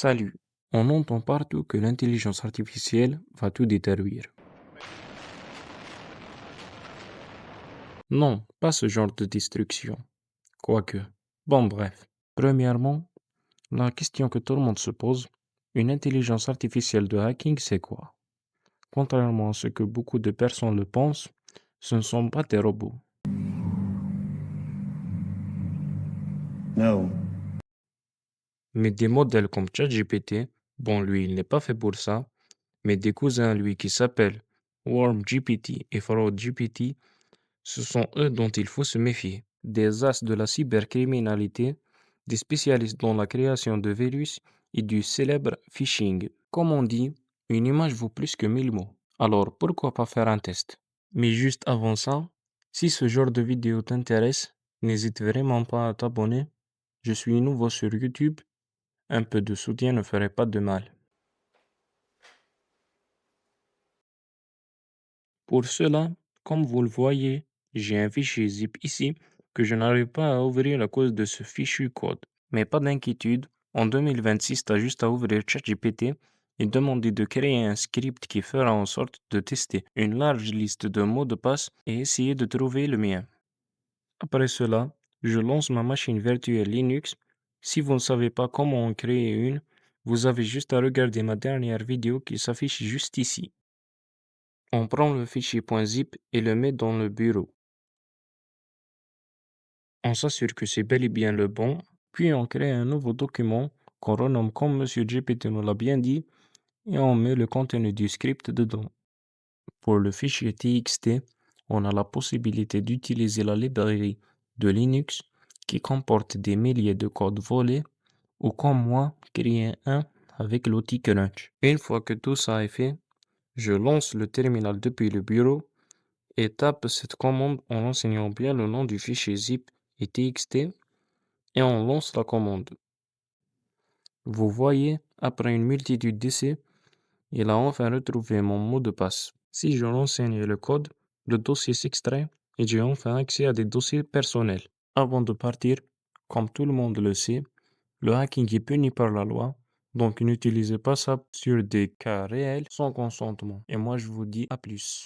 Salut. On entend partout que l'intelligence artificielle va tout détruire. Non, pas ce genre de destruction. Quoique. Bon, bref. Premièrement, la question que tout le monde se pose, une intelligence artificielle de hacking, c'est quoi? Contrairement à ce que beaucoup de personnes le pensent, ce ne sont pas des robots. No. Mais des modèles comme ChatGPT, bon, lui, il n'est pas fait pour ça, mais des cousins, lui, qui s'appellent WormGPT et FraudGPT, ce sont eux dont il faut se méfier. Des as de la cybercriminalité, des spécialistes dans la création de virus et du célèbre phishing. Comme on dit, une image vaut plus que 1000 mots. Alors pourquoi pas faire un test? Mais juste avant ça, si ce genre de vidéo t'intéresse, n'hésite vraiment pas à t'abonner. Je suis nouveau sur YouTube. Un peu de soutien ne ferait pas de mal. Pour cela, comme vous le voyez, j'ai un fichier zip ici que je n'arrive pas à ouvrir à cause de ce fichu code. Mais pas d'inquiétude, en 2026, tu as juste à ouvrir ChatGPT et demander de créer un script qui fera en sorte de tester une large liste de mots de passe et essayer de trouver le mien. Après cela, je lance ma machine virtuelle Linux. Si vous ne savez pas comment en créer une, vous avez juste à regarder ma dernière vidéo qui s'affiche juste ici. On prend le fichier .zip et le met dans le bureau. On s'assure que c'est bel et bien le bon, puis on crée un nouveau document qu'on renomme comme Monsieur GPT nous l'a bien dit, et on met le contenu du script dedans. Pour le fichier TXT, on a la possibilité d'utiliser la librairie de Linux qui comporte des milliers de codes volés, ou comme moi, créer un avec l'outil Crunch. Une fois que tout ça est fait, je lance le terminal depuis le bureau et tape cette commande en enseignant bien le nom du fichier zip et txt et on lance la commande. Vous voyez, après une multitude d'essais, il a enfin retrouvé mon mot de passe. Si je renseigne le code, le dossier s'extrait et j'ai enfin accès à des dossiers personnels. Avant de partir, comme tout le monde le sait, le hacking est puni par la loi, donc n'utilisez pas ça sur des cas réels sans consentement. Et moi je vous dis à plus.